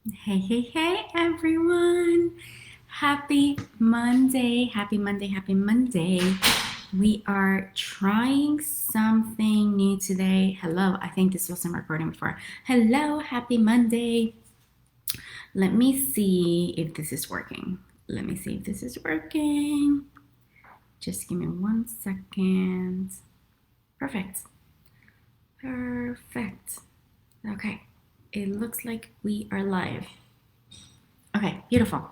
Hey, everyone. Happy Monday. Happy Monday. Happy Monday. We are trying something new today. Hello. I think this wasn't recording before. Hello. Happy Monday. Let me see if this is working. Let me see if this is working. Just give me 1 second. Perfect. Perfect. Okay. It looks like we are live. Okay, beautiful.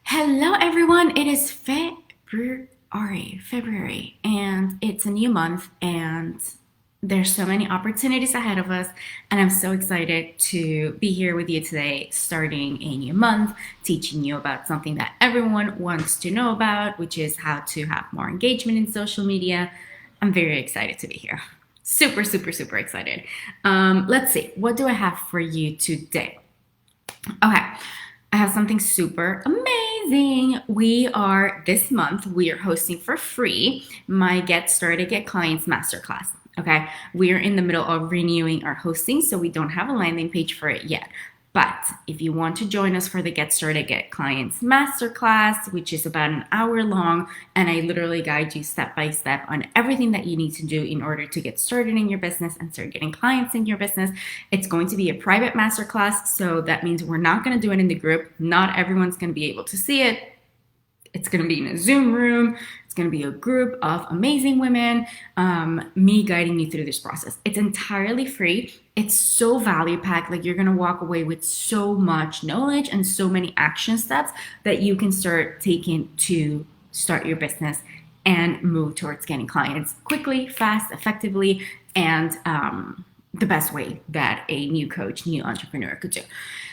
Hello, everyone. It is February, and it's a new month, and there's so many opportunities ahead of us. And I'm so excited to be here with you today, starting a new month, teaching you about something that everyone wants to know about, which is how to have more engagement in social media. I'm very excited to be here. Super, super, super excited. Let's see. What do I have for you today? Okay, I have something super amazing. This month, we are hosting for free my Get Started, Get Clients Masterclass. Okay, we are in the middle of renewing our hosting, so we don't have a landing page for it yet. But if you want to join us for the Get Started, Get Clients Masterclass, which is about an hour long, and I literally guide you step by step on everything that you need to do in order to get started in your business and start getting clients in your business, it's going to be a private masterclass. So that means we're not going to do it in the group. Not everyone's going to be able to see it. It's going to be in a Zoom room. It's going to be a group of amazing women, me guiding you through this process. It's entirely free. It's so value packed. Like, you're going to walk away with so much knowledge and so many action steps that you can start taking to start your business and move towards getting clients quickly, fast, effectively, and the best way that a new coach, new entrepreneur could do.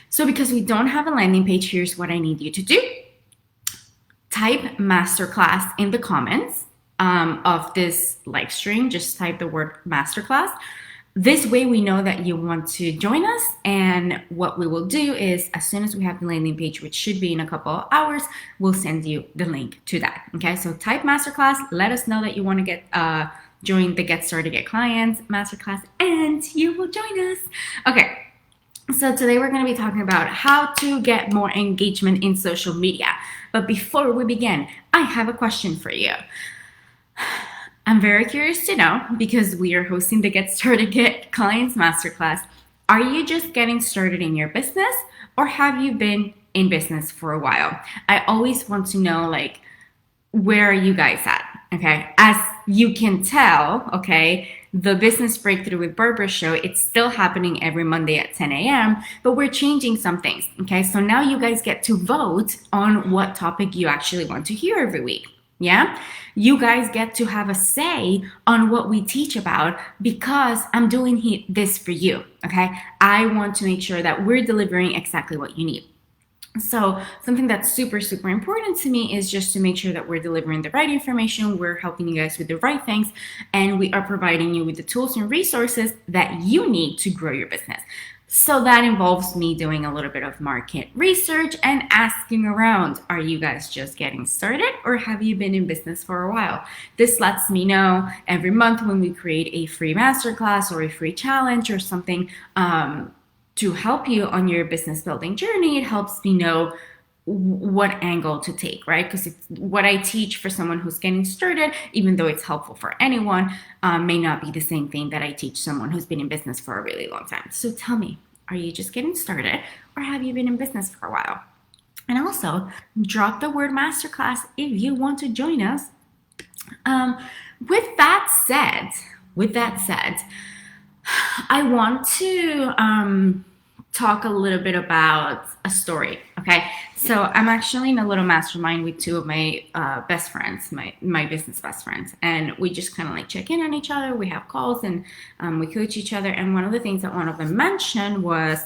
So because we don't have a landing page, here's what I need you to do. Type masterclass in the comments of this live stream. Just type the word masterclass. This way we know that you want to join us, and what we will do is, as soon as we have the landing page, which should be in a couple of hours, we'll send you the link to that. Okay, so type masterclass, let us know that you want to get join the Get Started, Get Clients Masterclass, and you will join us. Okay, so today we're going to be talking about how to get more engagement in social media. But before we begin, I have a question for you. I'm very curious to know, because we are hosting the Get Started, Get Clients Masterclass. Are you just getting started in your business, or have you been in business for a while? I always want to know, like, where are you guys at? Okay, as you can tell, okay, the Business Breakthrough with Barbara show, it's still happening every Monday at 10 a.m., but we're changing some things. Okay, so now you guys get to vote on what topic you actually want to hear every week. Yeah, you guys get to have a say on what we teach about, because I'm doing this for you. Okay, I want to make sure that we're delivering exactly what you need. So something that's super, super important to me is just to make sure that we're delivering the right information, we're helping you guys with the right things, and we are providing you with the tools and resources that you need to grow your business. So that involves me doing a little bit of market research and asking around. Are you guys just getting started, or have you been in business for a while? This lets me know every month when we create a free masterclass or a free challenge or something, to help you on your business building journey. It helps me know what angle to take, right? Because what I teach for someone who's getting started, even though it's helpful for anyone, may not be the same thing that I teach someone who's been in business for a really long time. So tell me, are you just getting started, or have you been in business for a while? And also, drop the word masterclass if you want to join us. With that said, I want to talk a little bit about a story. Okay, so I'm actually in a little mastermind with two of my best friends, my business best friends, and we just kind of like check in on each other. We have calls, and we coach each other. And one of the things that one of them mentioned was,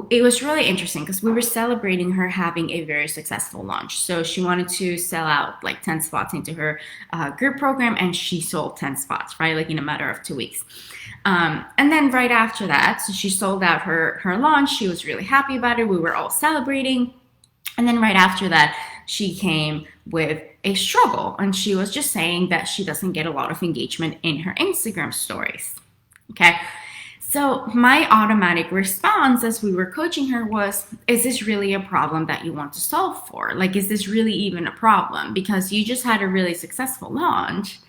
it was really interesting because we were celebrating her having a very successful launch. So she wanted to sell out like 10 spots into her group program, and she sold 10 spots, right? Like in a matter of 2 weeks. And then right after that, so she sold out her launch. She was really happy about it. We were all celebrating. And then right after that, she came with a struggle. And she was just saying that she doesn't get a lot of engagement in her Instagram stories. Okay. So my automatic response as we were coaching her was, is this really a problem that you want to solve for? Like, is this really even a problem? Because you just had a really successful launch,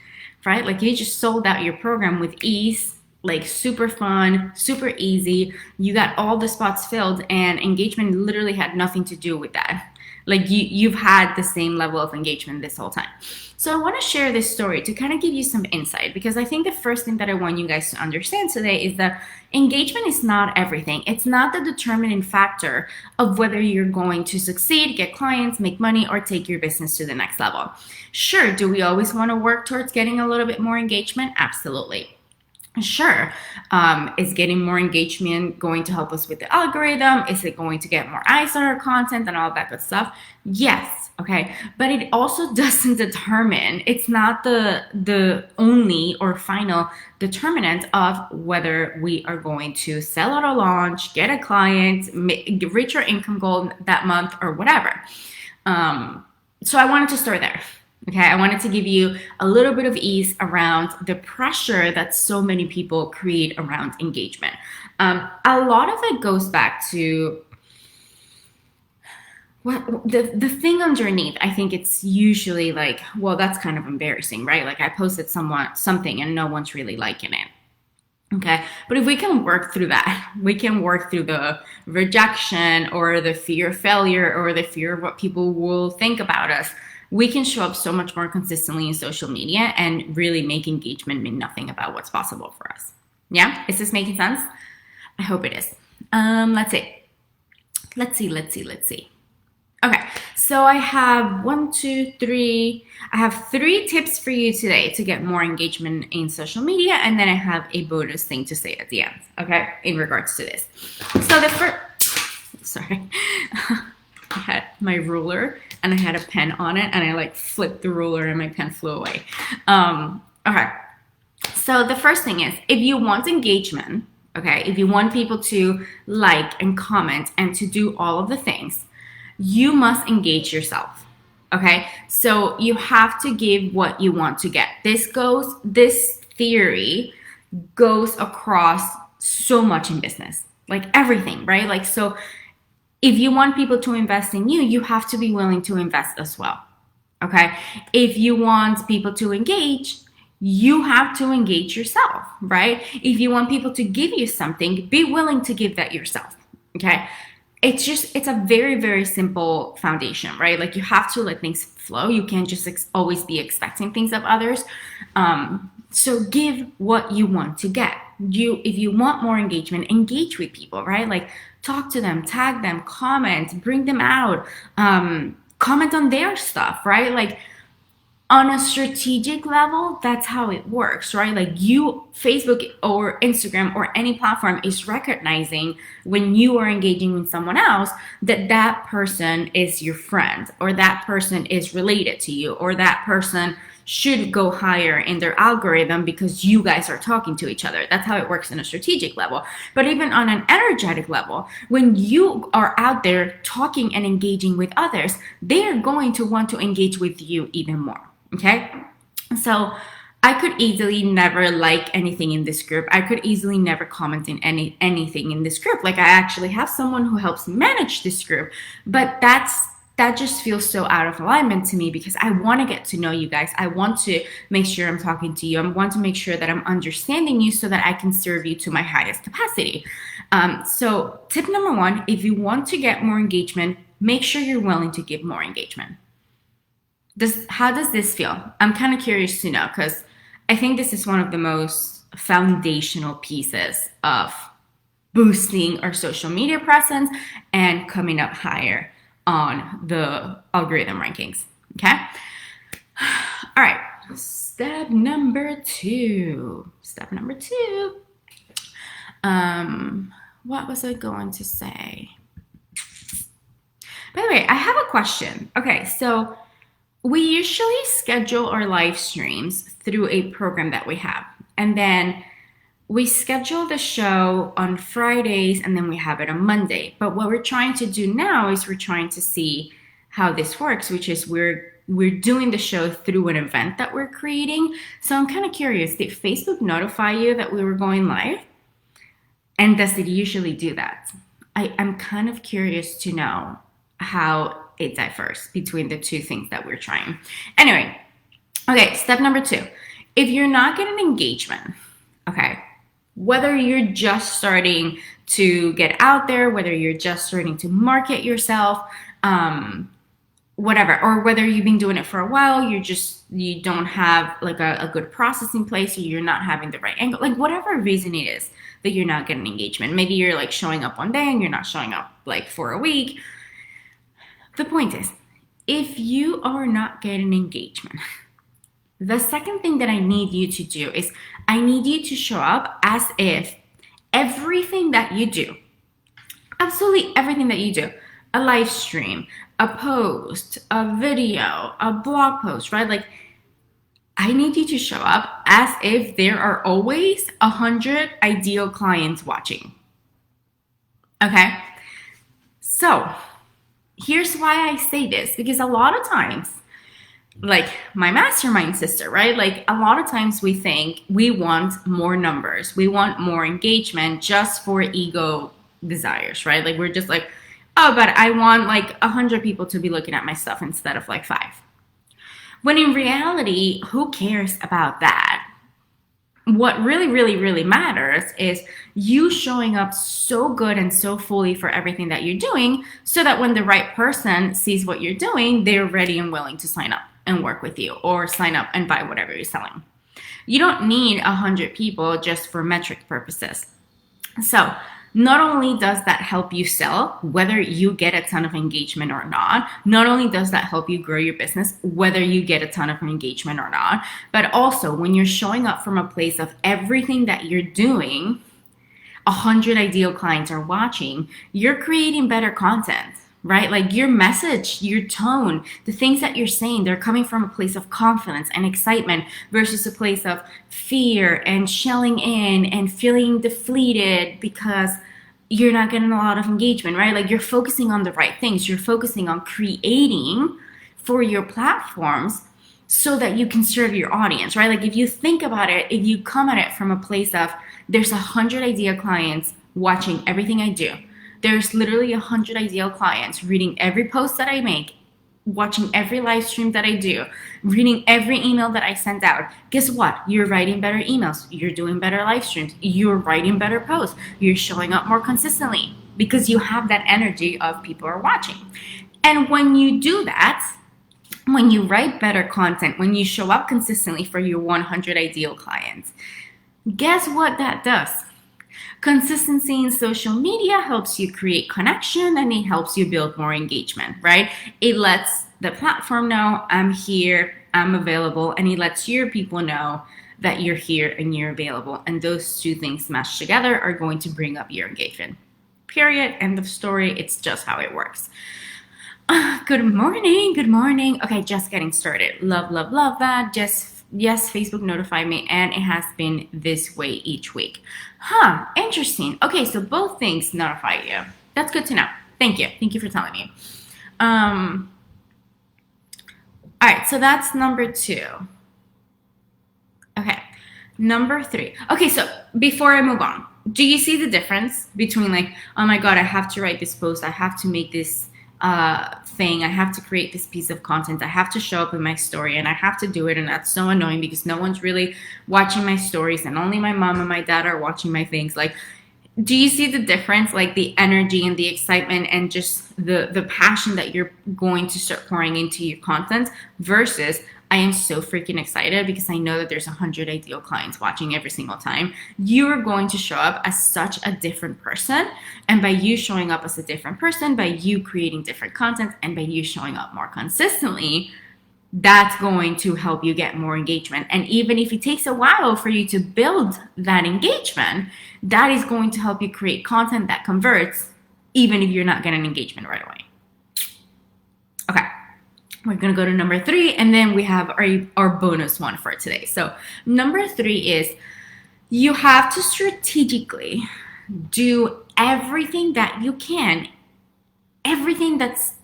right? Like you just sold out your program with ease, like super fun, super easy. You got all the spots filled and engagement literally had nothing to do with that. Like you've had the same level of engagement this whole time. So I want to share this story to kind of give you some insight, because I think the first thing that I want you guys to understand today is that engagement is not everything. It's not the determining factor of whether you're going to succeed, get clients, make money, or take your business to the next level. Sure, do we always want to work towards getting a little bit more engagement? Absolutely. Sure. Is getting more engagement going to help us with the algorithm? Is it going to get more eyes on our content and all that good stuff? Yes. Okay. But it also doesn't determine, it's not the only or final determinant of whether we are going to sell out a launch, get a client, reach our income goal that month, or whatever. So I wanted to start there. Okay, I wanted to give you a little bit of ease around the pressure that so many people create around engagement. A lot of it goes back to what the thing underneath. I think it's usually like, well, that's kind of embarrassing, right? Like I posted something and no one's really liking it. Okay, but if we can work through that, we can work through the rejection or the fear of failure or the fear of what people will think about us. We can show up so much more consistently in social media and really make engagement mean nothing about what's possible for us. Yeah, is this making sense? I hope it is. Let's see. Okay, so I have I have 3 tips for you today to get more engagement in social media, and then I have a bonus thing to say at the end, okay, in regards to this. So the first, sorry, I had my ruler and I had a pen on it and I like flipped the ruler and my pen flew away. Okay, so the first thing is, if you want engagement, okay, if you want people to like and comment and to do all of the things, you must engage yourself. Okay, so you have to give what you want to get. This theory goes across so much in business, like everything, right? Like, so if you want people to invest in you, you have to be willing to invest as well. Okay, if you want people to engage, you have to engage yourself, right? If you want people to give you something, be willing to give that yourself. Okay, it's a very, very simple foundation, right? Like you have to let things flow. You can't just always be expecting things of others. So give what you want to get. If you want more engagement, engage with people, right? Like talk to them, tag them, comment, bring them out, comment on their stuff, right? Like on a strategic level, that's how it works, right? Like Facebook or Instagram or any platform is recognizing when you are engaging with someone else that person is your friend, or that person is related to you, or that person should go higher in their algorithm because you guys are talking to each other. That's how it works in a strategic level. But even on an energetic level, when you are out there talking and engaging with others, they are going to want to engage with you even more. Okay, so I could easily never like anything in this group. I could easily never comment in anything in this group. Like I actually have someone who helps manage this group, but that just feels so out of alignment to me, because I want to get to know you guys. I want to make sure I'm talking to you. I want to make sure that I'm understanding you so that I can serve you to my highest capacity. So tip number 1, if you want to get more engagement, make sure you're willing to give more engagement. How does this feel? I'm kind of curious to know, because I think this is one of the most foundational pieces of boosting our social media presence and coming up higher on the algorithm rankings. Okay. All right. Step number 2. What was I going to say? By the way, I have a question. Okay, so we usually schedule our live streams through a program that we have. And then we schedule the show on Fridays and then we have it on Monday. But what we're trying to do now is we're trying to see how this works, which is we're doing the show through an event that we're creating. So I'm kind of curious, did Facebook notify you that we were going live? And does it usually do that? I'm kind of curious to know how it differs between the two things that we're trying. Anyway, okay, step number 2. If you're not getting engagement, okay, whether you're just starting to get out there, whether you're just starting to market yourself, whatever, or whether you've been doing it for a while, you don't have like a good process in place, or you're not having the right angle, like whatever reason it is that you're not getting engagement. Maybe you're like showing up one day and you're not showing up like for a week. The point is, if you are not getting engagement, the second thing that I need you to do is I need you to show up as if everything that you do, absolutely everything that you do, a live stream, a post, a video, a blog post, right? Like, I need you to show up as if there are always 100 ideal clients watching. Okay? So, here's why I say this, because a lot of times, like my mastermind sister, right? Like a lot of times we think we want more numbers, we want more engagement just for ego desires, right? Like we're just like, oh, but I want like 100 people to be looking at my stuff instead of like 5. When in reality, who cares about that? What really, really, really matters is you showing up so good and so fully for everything that you're doing, so that when the right person sees what you're doing, they're ready and willing to sign up and work with you, or sign up and buy whatever you're selling. You don't need 100 people just for metric purposes. So not only does that help you sell, whether you get a ton of engagement or not only does that help you grow your business, whether you get a ton of engagement or not, but also when you're showing up from a place of everything that you're doing, 100 ideal clients are watching, you're creating better content, right? Like your message, your tone, the things that you're saying, they're coming from a place of confidence and excitement versus a place of fear and shelling in and feeling depleted because you're not getting a lot of engagement, right? Like you're focusing on the right things. You're focusing on creating for your platforms so that you can serve your audience, right? Like if you think about it, if you come at it from a place of there's 100 ideal clients watching everything I do. There's literally 100 ideal clients reading every post that I make, watching every live stream that I do, reading every email that I send out. Guess what? You're writing better emails. You're doing better live streams. You're writing better posts. You're showing up more consistently because you have that energy of people are watching. And when you do that, when you write better content, when you show up consistently for your 100 ideal clients, guess what that does? Consistency in social media helps you create connection and it helps you build more engagement, right? It lets the platform know I'm here, I'm available, and it lets your people know that you're here and you're available. And those two things mashed together are going to bring up your engagement. Period. End of story. It's just how it works. Good morning. Good morning. Okay, just getting started. Love, love, love that. Yes, Facebook notified me, and it has been this way each week. Interesting. Okay, so both things notify you. That's good to know. Thank you. Thank you for telling me. All right, so that's number 2. Okay, number 3. Okay, so before I move on, do you see the difference between like, oh my God, I have to write this post, I have to make this thing, I have to create this piece of content, I have to show up in my story, and I have to do it, and that's so annoying because no one's really watching my stories and only my mom and my dad are watching my things. Like, do you see the difference? Like the energy and the excitement and just the passion that you're going to start pouring into your content versus I am so freaking excited because I know that there's 100 ideal clients watching every single time. You are going to show up as such a different person. And by you showing up as a different person, by you creating different content, and by you showing up more consistently, that's going to help you get more engagement. And even if it takes a while for you to build that engagement, that is going to help you create content that converts, even if you're not getting engagement right away. Okay. We're going to go to number 3, and then we have our bonus one for today. So number 3 is you have to strategically do everything that you can, everything that's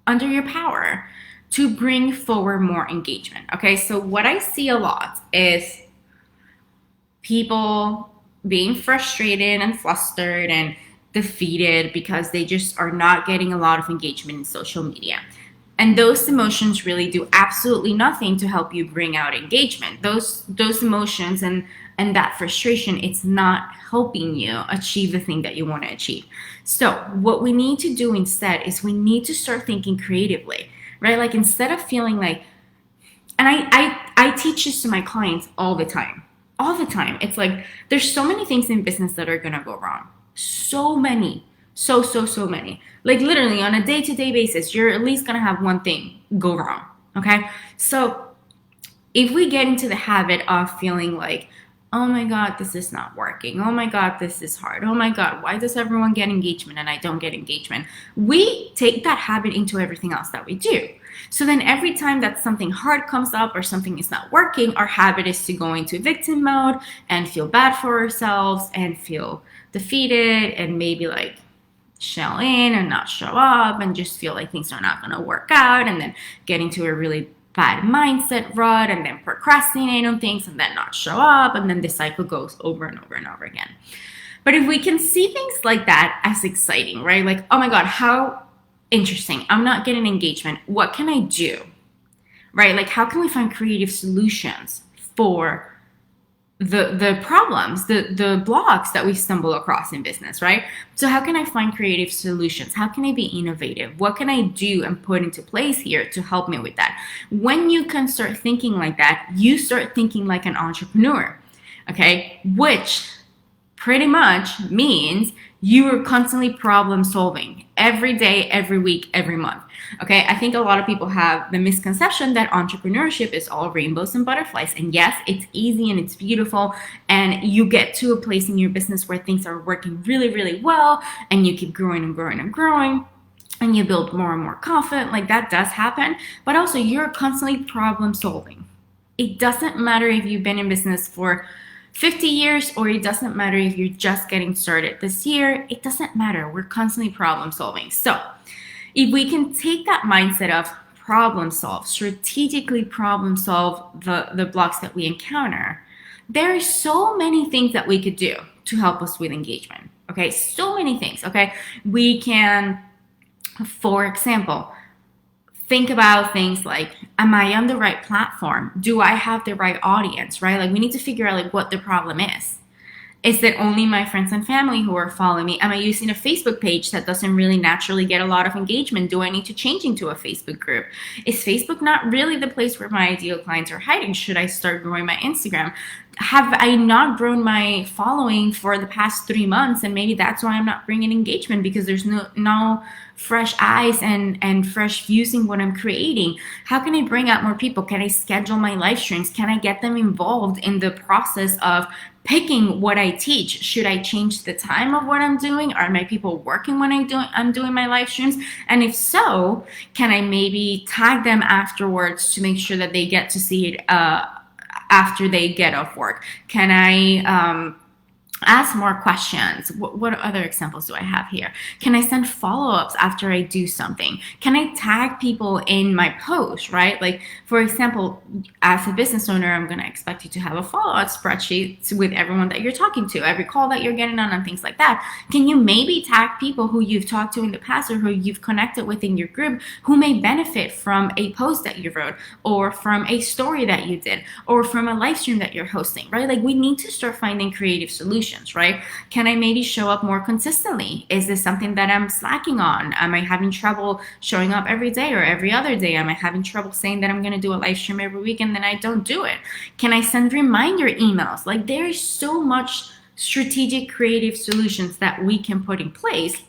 under your power to bring forward more engagement. Okay, so what I see a lot is people being frustrated and flustered and defeated because they just are not getting a lot of engagement in social media. And those emotions really do absolutely nothing to help you bring out engagement. Those emotions and that frustration, it's not helping you achieve the thing that you want to achieve. So what we need to do instead is we need to start thinking creatively, right? Like instead of feeling like, and I teach this to my clients all the time. All the time. It's like there's so many things in business that are gonna go wrong. So many. So many. Like literally on a day-to-day basis, you're at least gonna have one thing go wrong. Okay? So if we get into the habit of feeling like, oh my God, this is not working. Oh my God, this is hard. Oh my God, why does everyone get engagement and I don't get engagement? We take that habit into everything else that we do. So then every time that something hard comes up or something is not working, our habit is to go into victim mode and feel bad for ourselves and feel defeated and maybe like shell in and not show up and just feel like things are not going to work out and then get into a really bad mindset rut and then procrastinate on things and then not show up, and then the cycle goes over and over and over again. But if we can see things like that as exciting, right? Like, oh my God, how interesting. I'm not getting engagement. What can I do? Right? Like, how can we find creative solutions for the problems, the blocks that we stumble across in business, right? So how can I find creative solutions? How can I be innovative? What can I do and put into place here to help me with that? When you can start thinking like that, you start thinking like an entrepreneur, okay? Which pretty much means you are constantly problem solving every day, every week, every month. Okay, I think a lot of people have the misconception that entrepreneurship is all rainbows and butterflies. And yes, it's easy and it's beautiful. And you get to a place in your business where things are working really, really well. And you keep growing and growing and growing. And you build more and more confident. Like that does happen. But also, you're constantly problem solving. It doesn't matter if you've been in business for 50 years or it doesn't matter if you're just getting started this year. It doesn't matter. We're constantly problem solving. So if we can take that mindset of problem solve, strategically problem solve the blocks that we encounter, there are so many things that we could do to help us with engagement. Okay, so many things. Okay, we can, for example, think about things like, am I on the right platform? Do I have the right audience, right? Like we need to figure out like what the problem is. Is it only my friends and family who are following me? Am I using a Facebook page that doesn't really naturally get a lot of engagement? Do I need to change into a Facebook group? Is Facebook not really the place where my ideal clients are hiding? Should I start growing my Instagram? Have I not grown my following for the past 3 months? And maybe that's why I'm not bringing engagement, because there's no fresh eyes and fresh views in what I'm creating. How can I bring out more people? Can I schedule my live streams? Can I get them involved in the process of picking what I teach? Should I change the time of what I'm doing? Are my people working when I'm doing my live streams? And if so, can I maybe tag them afterwards to make sure that they get to see it after they get off work? Can I ask more questions? What other examples do I have here? Can I send follow-ups after I do something? Can I tag people in my post, right? Like, for example, as a business owner, I'm going to expect you to have a follow-up spreadsheet with everyone that you're talking to, every call that you're getting on, and things like that. Can you maybe tag people who you've talked to in the past or who you've connected with in your group who may benefit from a post that you wrote or from a story that you did or from a live stream that you're hosting, right? Like, we need to start finding creative solutions, right? Can I maybe show up more consistently? Is this something that I'm slacking on? Am I having trouble showing up every day or every other day? Am I having trouble saying that I'm going to do a live stream every week and then I don't do it? Can I send reminder emails? Like, there is so much strategic creative solutions that we can put in place.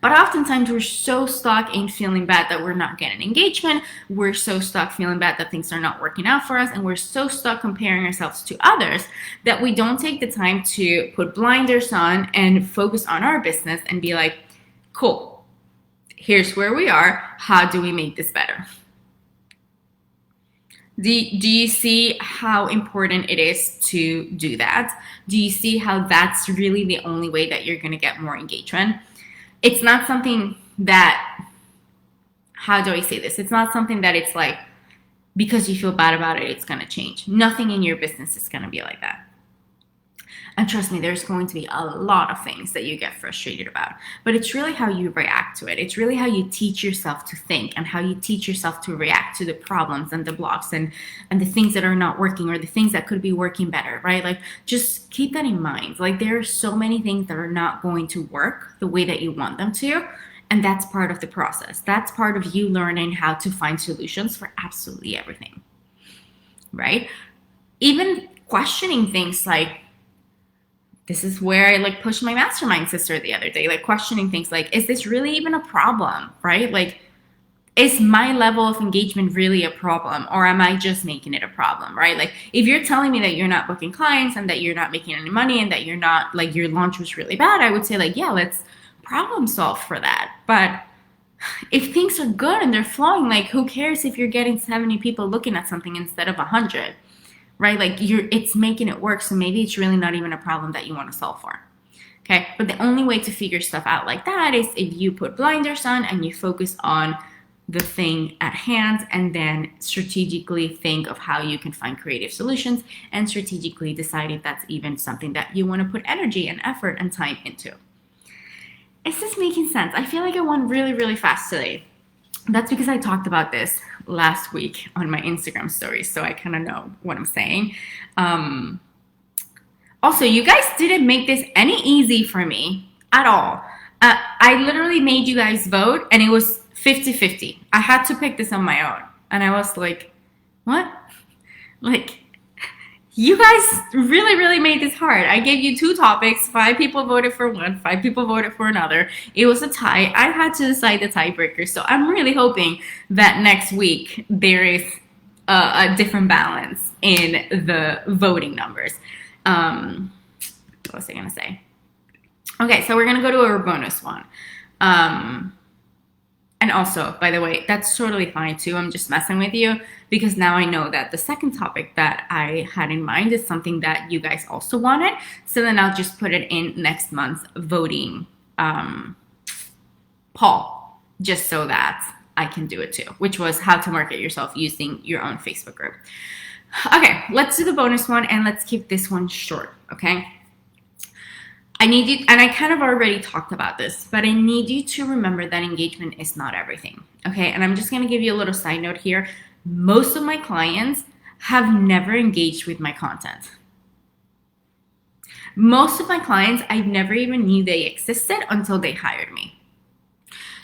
But oftentimes we're so stuck in feeling bad that we're not getting engagement. We're so stuck feeling bad that things are not working out for us. And we're so stuck comparing ourselves to others that we don't take the time to put blinders on and focus on our business and be like, cool, here's where we are. How do we make this better? Do you see how important it is to do that? Do you see how that's really the only way that you're going to get more engagement? It's not something that, how do I say this? It's not something that it's like, because you feel bad about it, it's going to change. Nothing in your business is going to be like that. And trust me, there's going to be a lot of things that you get frustrated about. But it's really how you react to it. It's really how you teach yourself to think and how you teach yourself to react to the problems and the blocks and the things that are not working or the things that could be working better, right? Like, just keep that in mind. Like, there are so many things that are not going to work the way that you want them to. And that's part of the process. That's part of you learning how to find solutions for absolutely everything, right? Even questioning things like, this is where I like pushed my mastermind sister the other day, like questioning things like, is this really even a problem, right? Like, is my level of engagement really a problem, or am I just making it a problem, right? Like, if you're telling me that you're not booking clients and that you're not making any money and that you're not, like, your launch was really bad, I would say, like, yeah, let's problem solve for that. But if things are good and they're flowing, like, who cares if you're getting 70 people looking at something instead of 100? Right? Like, it's making it work. So maybe it's really not even a problem that you want to solve for. Okay. But the only way to figure stuff out like that is if you put blinders on and you focus on the thing at hand and then strategically think of how you can find creative solutions and strategically decide if that's even something that you want to put energy and effort and time into. Is this making sense? I feel like I went really, really fast today. That's because I talked about this last week on my Instagram stories, so I kind of know what I'm saying. Also, you guys didn't make this any easy for me at all. I literally made you guys vote, and it was 50-50. I had to pick this on my own, and I was like, what? Like, you guys really, really made this hard. I gave you 2 topics. 5 people voted for one. 5 people voted for another. It was a tie. I had to decide the tiebreaker. So I'm really hoping that next week there is a different balance in the voting numbers. What was I going to say? Okay, so we're going to go to our bonus one. And also, by the way, that's totally fine too. I'm just messing with you because now I know that the second topic that I had in mind is something that you guys also wanted. So then I'll just put it in next month's voting poll, just so that I can do it too, which was how to market yourself using your own Facebook group. Okay, let's do the bonus one and let's keep this one short, okay? I need you, and I kind of already talked about this, but I need you to remember that engagement is not everything, okay? And I'm just going to give you a little side note here. Most of my clients have never engaged with my content. Most of my clients, I never even knew they existed until they hired me.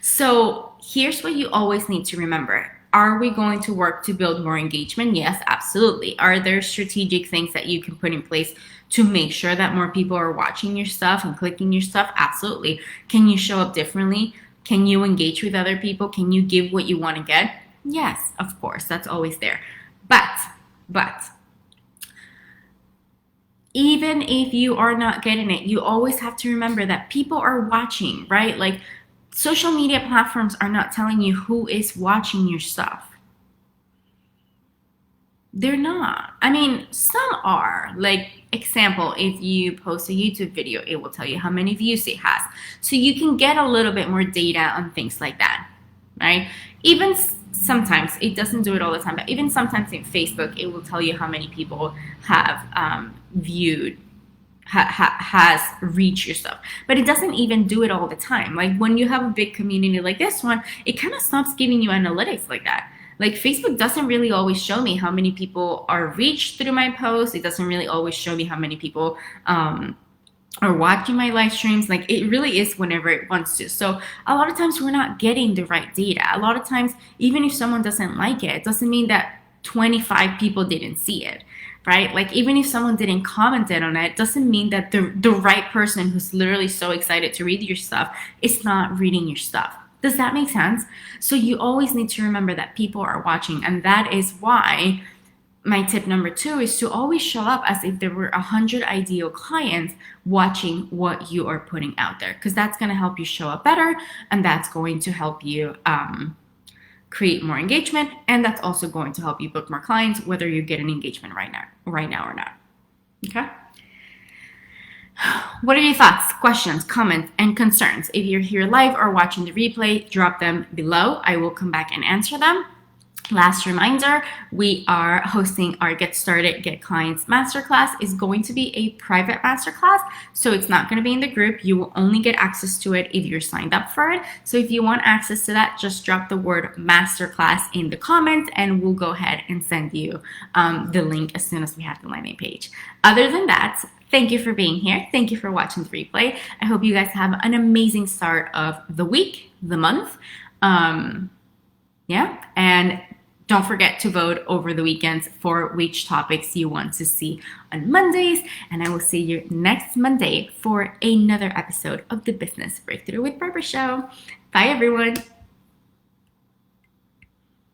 So here's what you always need to remember. Are we going to work to build more engagement? Yes, absolutely. Are there strategic things that you can put in place to make sure that more people are watching your stuff and clicking your stuff? Absolutely. Can you show up differently? Can you engage with other people? Can you give what you want to get? Yes, of course. That's always there. But even if you are not getting it, you always have to remember that people are watching, right? Like, social media platforms are not telling you who is watching your stuff. They're not. I mean, some are. Like, example, if you post a YouTube video, it will tell you how many views it has. So you can get a little bit more data on things like that, right? Even sometimes, it doesn't do it all the time, but even sometimes in Facebook, it will tell you how many people have viewed, has reached your stuff. But it doesn't even do it all the time. Like, when you have a big community like this one, it kind of stops giving you analytics like that. Like, Facebook doesn't really always show me how many people are reached through my posts. It doesn't really always show me how many people are watching my live streams. Like, it really is whenever it wants to. So a lot of times we're not getting the right data. A lot of times, even if someone doesn't like it, it doesn't mean that 25 people didn't see it, right? Like, even if someone didn't comment on it, doesn't mean that the right person who's literally so excited to read your stuff is not reading your stuff. Does that make sense? So you always need to remember that people are watching. And that is why my tip number 2 is to always show up as if there were 100 ideal clients watching what you are putting out there. Because that's going to help you show up better. And that's going to help you create more engagement. And that's also going to help you book more clients, whether you get an engagement right now or not. Okay? What are your thoughts, questions, comments, and concerns? If you're here live or watching the replay, drop them below. I will come back and answer them. Last reminder, we are hosting our Get Started, Get Clients Masterclass. It's going to be a private masterclass, so it's not going to be in the group. You will only get access to it if you're signed up for it. So if you want access to that, just drop the word masterclass in the comments and we'll go ahead and send you the link as soon as we have the landing page. Other than that, thank you for being here. Thank you for watching the replay. I hope you guys have an amazing start of the week, the month. And don't forget to vote over the weekends for which topics you want to see on Mondays. And I will see you next Monday for another episode of the Business Breakthrough with Barbara Show. Bye, everyone.